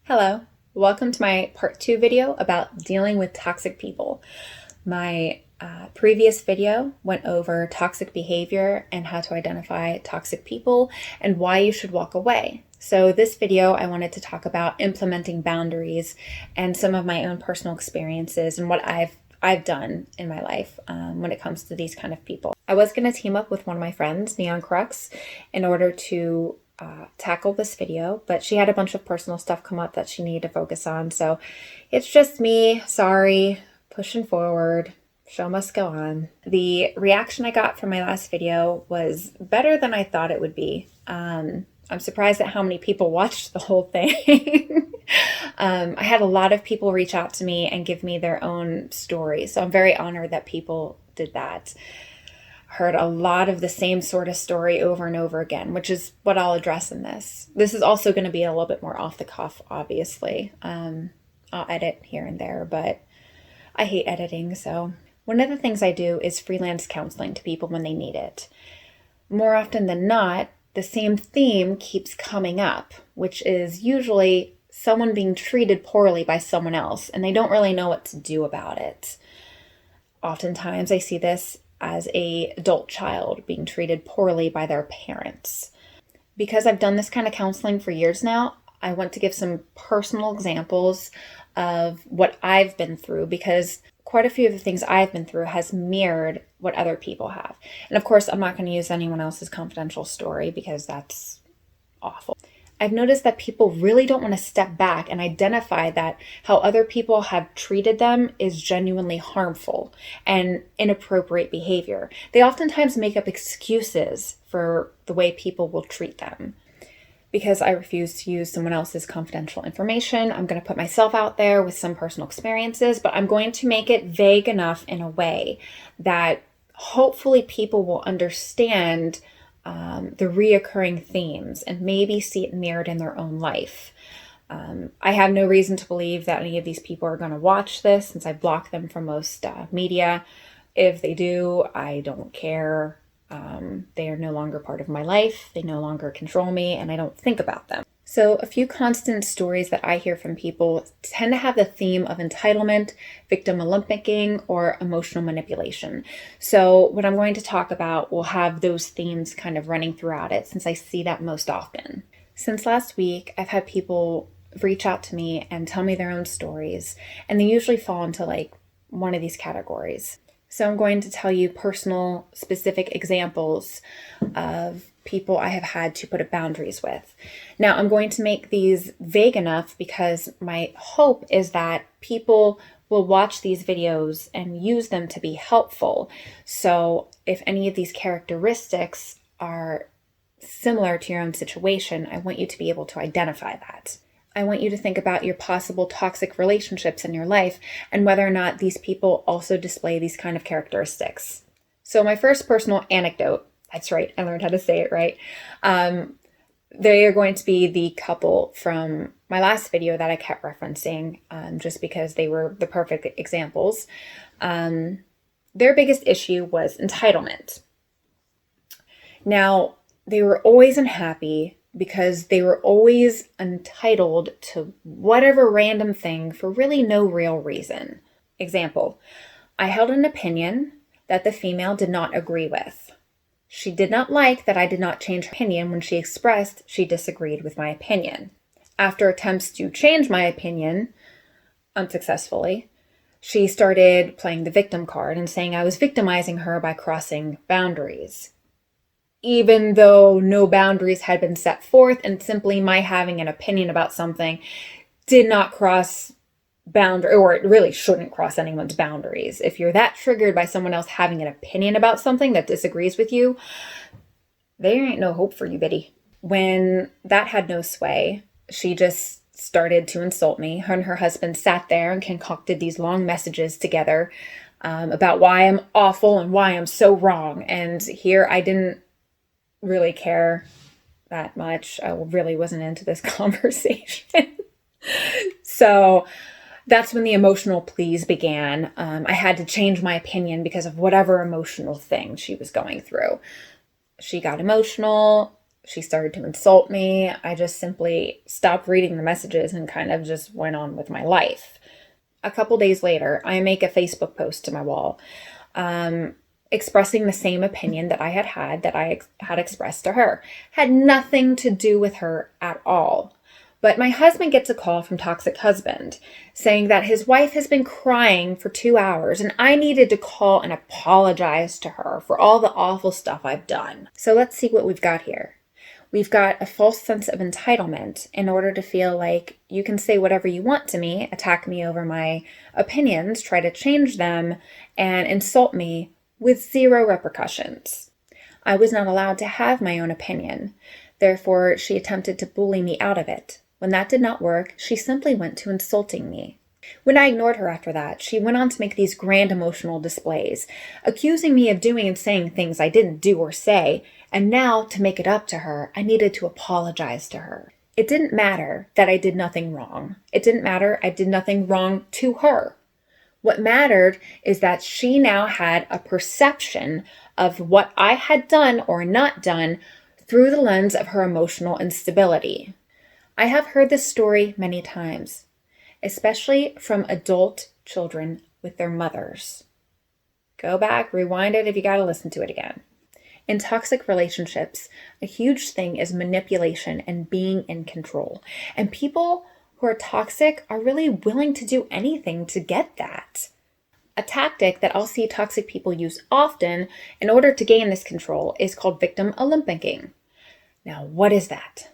Hello, welcome to my part 2 video about dealing with toxic people. My previous video went over toxic behavior and how to identify toxic people and why you should walk away. So this video, I wanted to talk about implementing boundaries and some of my own personal experiences and what I've done in my life when it comes to these kind of people. I was going to team up with one of my friends, Neon Crux, in order to tackle this video, but she had a bunch of personal stuff come up that she needed to focus on. So it's just me, sorry, pushing forward. Show must go on. The reaction I got from my last video was better than I thought it would be. I'm surprised at how many people watched the whole thing. I had a lot of people reach out to me and give me their own stories. So I'm very honored that people did that. Heard a lot of the same sort of story over and over again, which is what I'll address in this. This is also going to be a little bit more off the cuff, obviously. I'll edit here and there, but I hate editing. So one of the things I do is freelance counseling to people when they need it. More often than not, the same theme keeps coming up, which is usually someone being treated poorly by someone else, and they don't really know what to do about it. Oftentimes I see this as an adult child being treated poorly by their parents. Because I've done this kind of counseling for years now, I want to give some personal examples of what I've been through, because quite a few of the things I've been through has mirrored what other people have. And of course, I'm not going to use anyone else's confidential story because that's awful. I've noticed that people really don't want to step back and identify that how other people have treated them is genuinely harmful and inappropriate behavior. They oftentimes make up excuses for the way people will treat them. Because I refuse to use someone else's confidential information, I'm going to put myself out there with some personal experiences, but I'm going to make it vague enough in a way that hopefully people will understand the reoccurring themes and maybe see it mirrored in their own life. I have no reason to believe that any of these people are going to watch this since I block them from most media. If they do, I don't care. They are no longer part of my life. They no longer control me, and I don't think about them. So a few constant stories that I hear from people tend to have the theme of entitlement, victim Olympicing, or emotional manipulation. So what I'm going to talk about will have those themes kind of running throughout it, since I see that most often. Since last week, I've had people reach out to me and tell me their own stories, and they usually fall into like one of these categories. So I'm going to tell you personal, specific examples of people I have had to put up boundaries with. Now, I'm going to make these vague enough because my hope is that people will watch these videos and use them to be helpful. So if any of these characteristics are similar to your own situation, I want you to be able to identify that. I want you to think about your possible toxic relationships in your life and whether or not these people also display these kind of characteristics. So my first personal anecdote, that's right, I learned how to say it right. They are going to be the couple from my last video that I kept referencing just because they were the perfect examples. Their biggest issue was entitlement. Now, they were always unhappy because they were always entitled to whatever random thing for really no real reason. Example, I held an opinion that the female did not agree with. She did not like that I did not change her opinion when she expressed she disagreed with my opinion. After attempts to change my opinion, unsuccessfully, she started playing the victim card and saying I was victimizing her by crossing boundaries, even though no boundaries had been set forth, and simply my having an opinion about something did not cross boundary, or it really shouldn't cross anyone's boundaries. If you're that triggered by someone else having an opinion about something that disagrees with you, there ain't no hope for you, Biddy. When that had no sway, she just started to insult me. Her and her husband sat there and concocted these long messages together about why I'm awful and why I'm so wrong. And here I didn't really care that much. I really wasn't into this conversation. So that's when the emotional pleas began. I had to change my opinion because of whatever emotional thing she was going through. She got emotional. She started to insult me. I just simply stopped reading the messages and kind of just went on with my life. A couple days later, I make a Facebook post to my wall, expressing the same opinion that I had expressed to her. Had nothing to do with her at all. But my husband gets a call from toxic husband saying that his wife has been crying for 2 hours and I needed to call and apologize to her for all the awful stuff I've done. So let's see what we've got here. We've got a false sense of entitlement in order to feel like you can say whatever you want to me, attack me over my opinions, try to change them, and insult me with zero repercussions. I was not allowed to have my own opinion. Therefore, she attempted to bully me out of it. When that did not work, she simply went to insulting me. When I ignored her after that, she went on to make these grand emotional displays, accusing me of doing and saying things I didn't do or say, and now, to make it up to her, I needed to apologize to her. It didn't matter that I did nothing wrong. It didn't matter I did nothing wrong to her. What mattered is that she now had a perception of what I had done or not done through the lens of her emotional instability. I have heard this story many times, especially from adult children with their mothers. Go back, rewind it if you got to listen to it again. In toxic relationships, a huge thing is manipulation and being in control. And people who are toxic are really willing to do anything to get that. A tactic that I'll see toxic people use often in order to gain this control is called victim Olympicing. Now, what is that?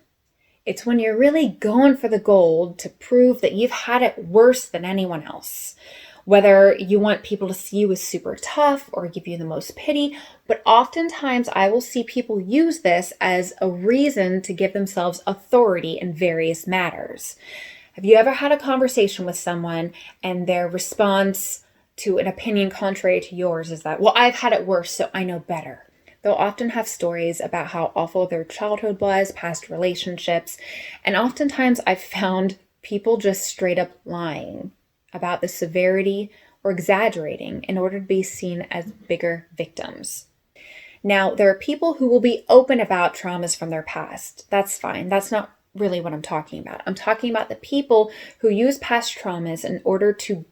It's when you're really going for the gold to prove that you've had it worse than anyone else. Whether you want people to see you as super tough or give you the most pity, but oftentimes I will see people use this as a reason to give themselves authority in various matters. Have you ever had a conversation with someone and their response to an opinion contrary to yours is that, well, I've had it worse, so I know better? They'll often have stories about how awful their childhood was, past relationships, and oftentimes I've found people just straight up lying about the severity or exaggerating in order to be seen as bigger victims. Now, there are people who will be open about traumas from their past. That's fine. That's not really what I'm talking about. I'm talking about the people who use past traumas in order to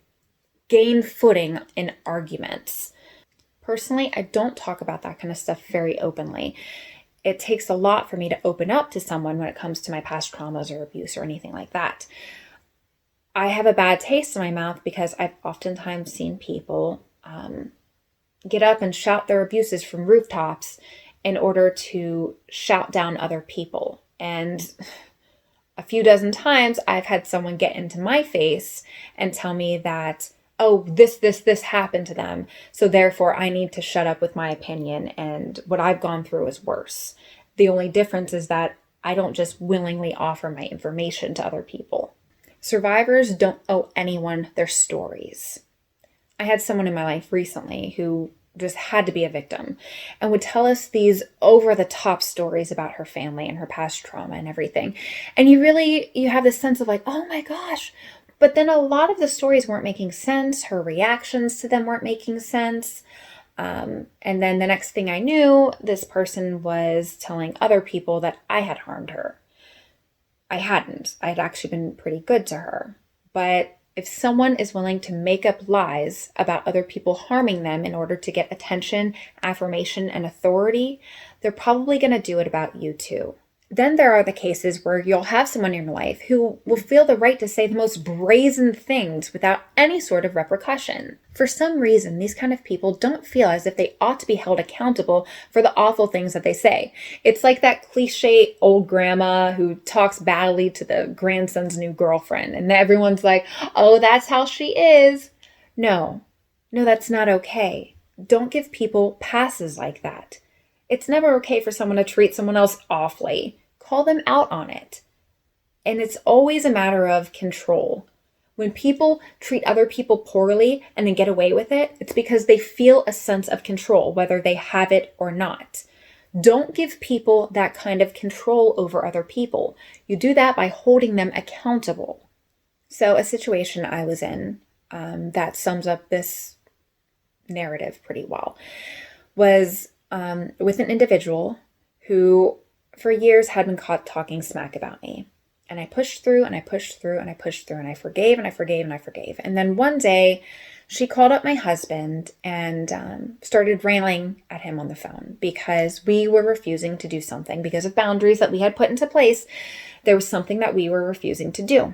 gain footing in arguments. Personally, I don't talk about that kind of stuff very openly. It takes a lot for me to open up to someone when it comes to my past traumas or abuse or anything like that. I have a bad taste in my mouth because I've oftentimes seen people get up and shout their abuses from rooftops in order to shout down other people. And a few dozen times I've had someone get into my face and tell me that, oh, this happened to them, so therefore I need to shut up with my opinion and what I've gone through is worse. The only difference is that I don't just willingly offer my information to other people. Survivors don't owe anyone their stories. I had someone in my life recently who just had to be a victim and would tell us these over-the-top stories about her family and her past trauma and everything. And you have this sense of like, oh my gosh. But then a lot of the stories weren't making sense. Her reactions to them weren't making sense. And then the next thing I knew, this person was telling other people that I had harmed her. I hadn't. I had actually been pretty good to her. But if someone is willing to make up lies about other people harming them in order to get attention, affirmation, and authority, they're probably going to do it about you too. Then there are the cases where you'll have someone in your life who will feel the right to say the most brazen things without any sort of repercussion. For some reason, these kind of people don't feel as if they ought to be held accountable for the awful things that they say. It's like that cliche old grandma who talks badly to the grandson's new girlfriend, and everyone's like, oh, that's how she is. No, that's not okay. Don't give people passes like that. It's never okay for someone to treat someone else awfully. Call them out on it. And it's always a matter of control. When people treat other people poorly and then get away with it, it's because they feel a sense of control, whether they have it or not. Don't give people that kind of control over other people. You do that by holding them accountable. So a situation I was in that sums up this narrative pretty well was with an individual who for years had been caught talking smack about me. And I pushed through and I pushed through and I pushed through and I forgave and I forgave and I forgave. And then one day she called up my husband and started railing at him on the phone because we were refusing to do something because of boundaries that we had put into place. There was something that we were refusing to do.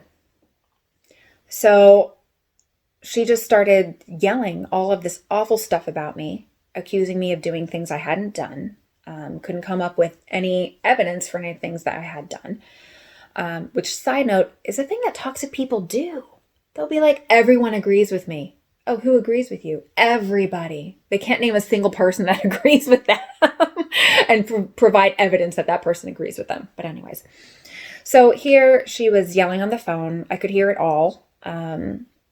So she just started yelling all of this awful stuff about me, accusing me of doing things I hadn't done. Couldn't come up with any evidence for any things that I had done. Which, side note, is a thing that toxic people do. They'll be like, everyone agrees with me. Oh, who agrees with you? Everybody. They can't name a single person that agrees with them and provide evidence that that person agrees with them. But anyways, so here she was yelling on the phone. I could hear it all.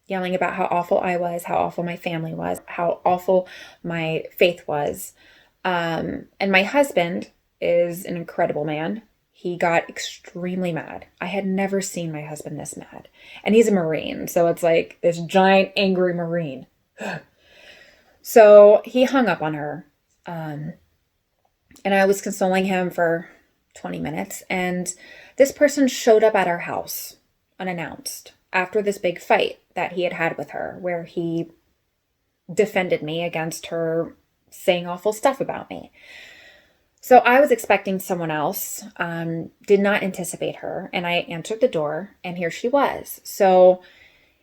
Yelling about how awful I was, how awful my family was, how awful my faith was. And my husband is an incredible man. He got extremely mad. I had never seen my husband this mad. And he's a Marine, so it's like this giant angry Marine. So he hung up on her. And I was consoling him for 20 minutes. And this person showed up at our house unannounced after this big fight that he had had with her, where he defended me against her saying awful stuff about me. So I was expecting someone else, did not anticipate her, and I answered the door, and here she was. So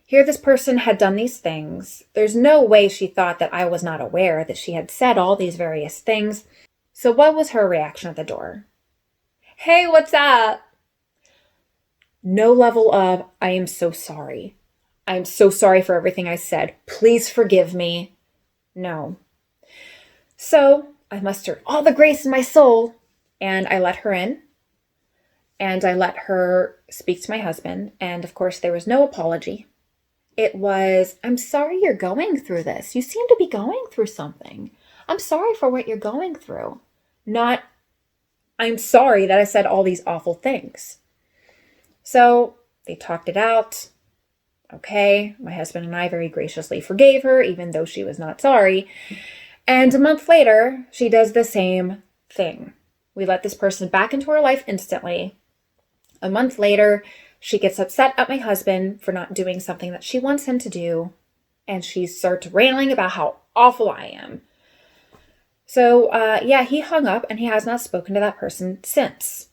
here this person had done these things. There's no way she thought that I was not aware that she had said all these various things. So what was her reaction at the door? Hey, what's up? No level of, I am so sorry. I'm so sorry for everything I said. Please forgive me. No. So I mustered all the grace in my soul, and I let her in, and I let her speak to my husband, and of course there was no apology. It was, I'm sorry you're going through this. You seem to be going through something. I'm sorry for what you're going through. Not, I'm sorry that I said all these awful things. So they talked it out. Okay, my husband and I very graciously forgave her, even though she was not sorry. And a month later, she does the same thing. We let this person back into her life instantly. A month later, she gets upset at my husband for not doing something that she wants him to do. And she starts railing about how awful I am. So, he hung up and he has not spoken to that person since.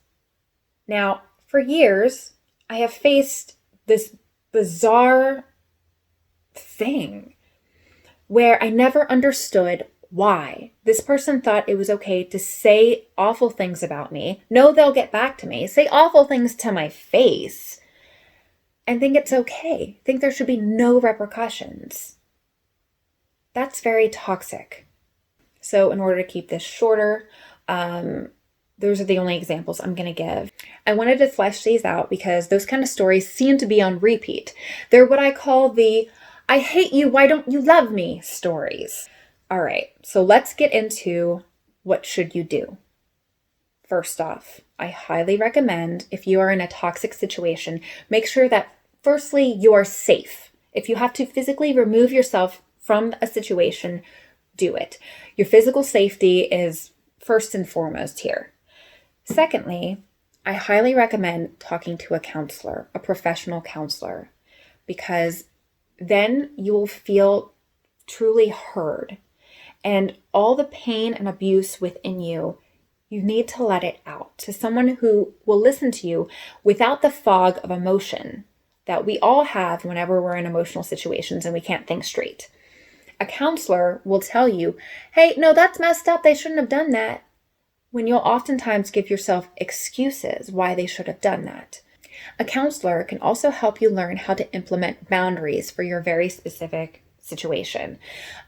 Now, for years, I have faced this bizarre thing where I never understood why this person thought it was okay to say awful things about me, know they'll get back to me, say awful things to my face, and think it's okay, think there should be no repercussions. That's very toxic. So in order to keep this shorter, those are the only examples I'm going to give. I wanted to flesh these out because those kind of stories seem to be on repeat. They're what I call the I hate you, why don't you love me stories. All right, so let's get into what should you do. First off, I highly recommend if you are in a toxic situation, make sure that firstly you are safe. If you have to physically remove yourself from a situation, do it. Your physical safety is first and foremost here. Secondly, I highly recommend talking to a counselor, a professional counselor, because then you will feel truly heard. And all the pain and abuse within you, you need to let it out to someone who will listen to you without the fog of emotion that we all have whenever we're in emotional situations and we can't think straight. A counselor will tell you, hey, no, that's messed up. They shouldn't have done that. When you'll oftentimes give yourself excuses why they should have done that. A counselor can also help you learn how to implement boundaries for your very specific situation,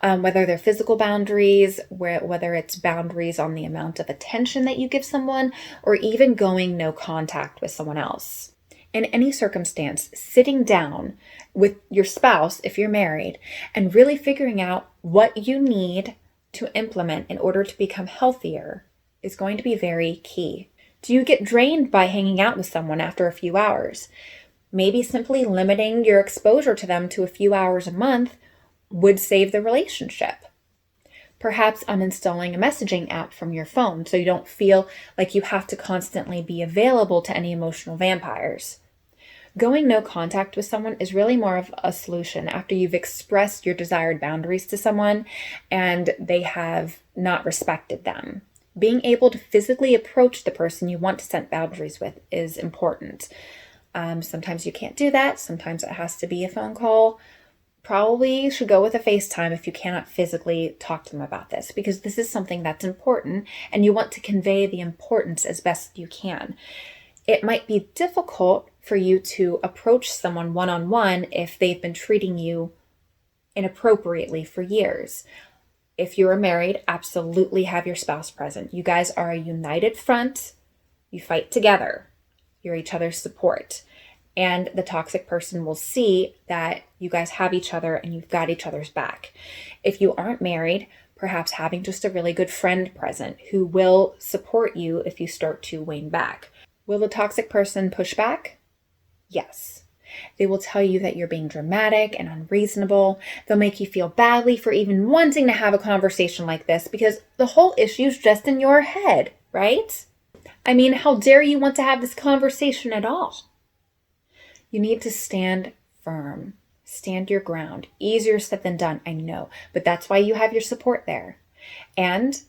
whether they're physical boundaries, whether it's boundaries on the amount of attention that you give someone, or even going no contact with someone else. In any circumstance, sitting down with your spouse, if you're married, and really figuring out what you need to implement in order to become healthier is going to be very key. Do you get drained by hanging out with someone after a few hours? Maybe simply limiting your exposure to them to a few hours a month would save the relationship. Perhaps uninstalling a messaging app from your phone so you don't feel like you have to constantly be available to any emotional vampires. Going no contact with someone is really more of a solution after you've expressed your desired boundaries to someone and they have not respected them. Being able to physically approach the person you want to set boundaries with is important. Sometimes you can't do that. Sometimes it has to be a phone call. Probably should go with a FaceTime if you cannot physically talk to them about this, because this is something that's important and you want to convey the importance as best you can. It might be difficult for you to approach someone one-on-one if they've been treating you inappropriately for years. If you are married, absolutely have your spouse present. You guys are a united front. You fight together. You're each other's support. And the toxic person will see that you guys have each other and you've got each other's back. If you aren't married, perhaps having just a really good friend present who will support you if you start to wane back. Will the toxic person push back? Yes. They will tell you that you're being dramatic and unreasonable. They'll make you feel badly for even wanting to have a conversation like this because the whole issue's just in your head, right? I mean, how dare you want to have this conversation at all? You need to stand firm. Stand your ground. Easier said than done, I know, but that's why you have your support there. And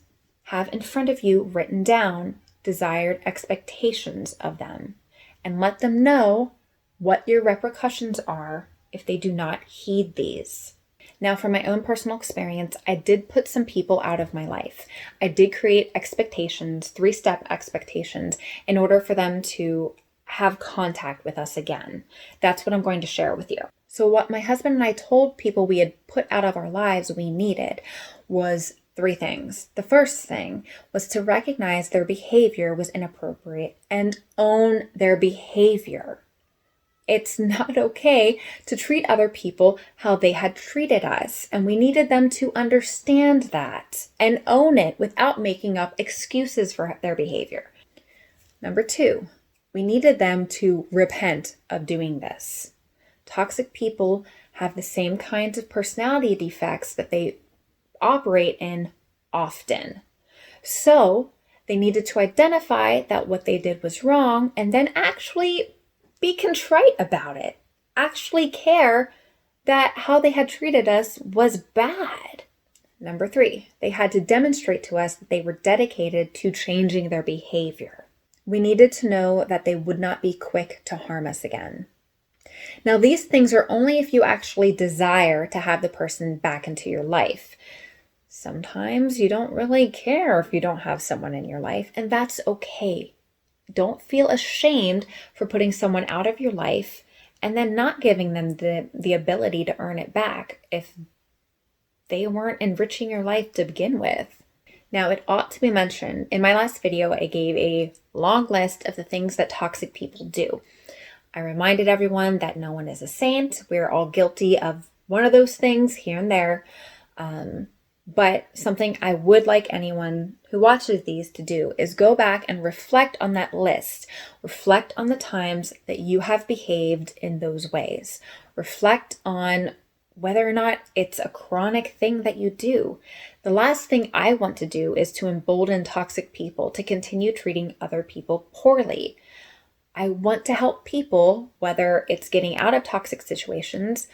have in front of you written down desired expectations of them and let them know what your repercussions are if they do not heed these. Now, from my own personal experience, I did put some people out of my life. I did create expectations, 3-step expectations, in order for them to have contact with us again. That's what I'm going to share with you. So what my husband and I told people we had put out of our lives we needed was 3 things. The first thing was to recognize their behavior was inappropriate and own their behavior. It's not okay to treat other people how they had treated us, and we needed them to understand that and own it without making up excuses for their behavior. Number 2, we needed them to repent of doing this. Toxic people have the same kinds of personality defects that they operate in often. So they needed to identify that what they did was wrong and then actually be contrite about it. Actually care that how they had treated us was bad. Number 3, they had to demonstrate to us that they were dedicated to changing their behavior. We needed to know that they would not be quick to harm us again. Now, these things are only if you actually desire to have the person back into your life. Sometimes you don't really care if you don't have someone in your life, and that's okay. Don't feel ashamed for putting someone out of your life and then not giving them the ability to earn it back if they weren't enriching your life to begin with. Now, it ought to be mentioned, in my last video, I gave a long list of the things that toxic people do. I reminded everyone that no one is a saint. We're all guilty of one of those things here and there. But something I would like anyone who watches these to do is go back and reflect on that list. Reflect on the times that you have behaved in those ways. Reflect on whether or not it's a chronic thing that you do. The last thing I want to do is to embolden toxic people to continue treating other people poorly. I want to help people, whether it's getting out of toxic situations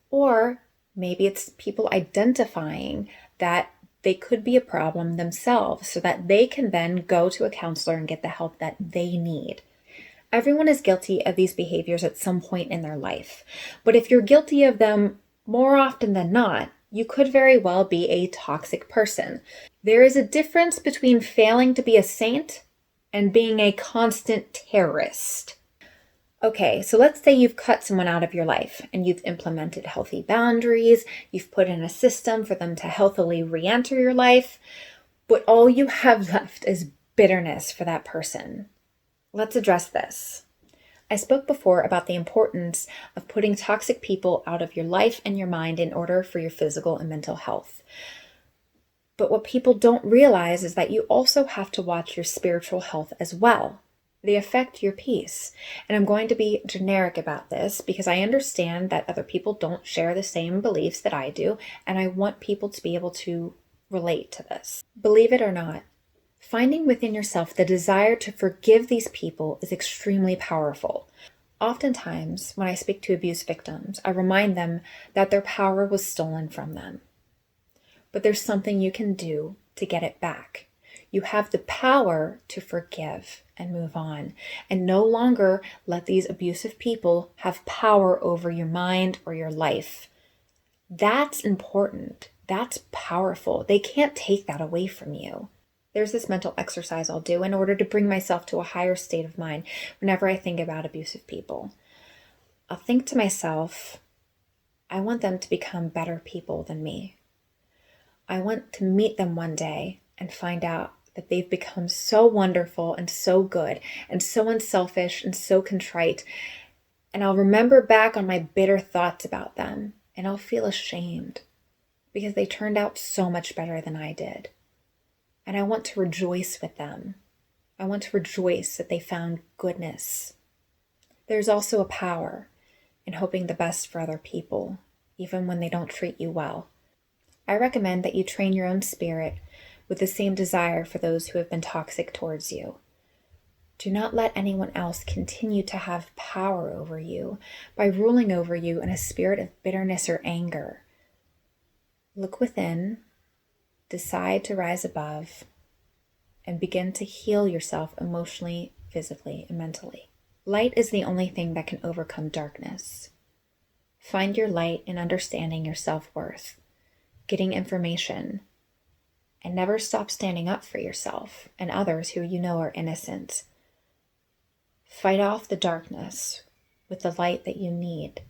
or maybe it's people identifying that they could be a problem themselves so that they can then go to a counselor and get the help that they need. Everyone is guilty of these behaviors at some point in their life. But if you're guilty of them more often than not, you could very well be a toxic person. There is a difference between failing to be a saint and being a constant terrorist. Okay, so let's say you've cut someone out of your life and you've implemented healthy boundaries, you've put in a system for them to healthily re-enter your life, but all you have left is bitterness for that person. Let's address this. I spoke before about the importance of putting toxic people out of your life and your mind in order for your physical and mental health. But what people don't realize is that you also have to watch your spiritual health as well. They affect your peace. And I'm going to be generic about this because I understand that other people don't share the same beliefs that I do, and I want people to be able to relate to this. Believe it or not, finding within yourself the desire to forgive these people is extremely powerful. Oftentimes, when I speak to abuse victims, I remind them that their power was stolen from them. But there's something you can do to get it back. You have the power to forgive and move on, and no longer let these abusive people have power over your mind or your life. That's important. That's powerful. They can't take that away from you. There's this mental exercise I'll do in order to bring myself to a higher state of mind whenever I think about abusive people. I'll think to myself, I want them to become better people than me. I want to meet them one day and find out that they've become so wonderful and so good and so unselfish and so contrite. And I'll remember back on my bitter thoughts about them, and I'll feel ashamed because they turned out so much better than I did. And I want to rejoice with them. I want to rejoice that they found goodness. There's also a power in hoping the best for other people, even when they don't treat you well. I recommend that you train your own spirit with the same desire for those who have been toxic towards you. Do not let anyone else continue to have power over you by ruling over you in a spirit of bitterness or anger. Look within, decide to rise above, and begin to heal yourself emotionally, physically, and mentally. Light is the only thing that can overcome darkness. Find your light in understanding your self-worth, getting information, and never stop standing up for yourself and others who you know are innocent. Fight off the darkness with the light that you need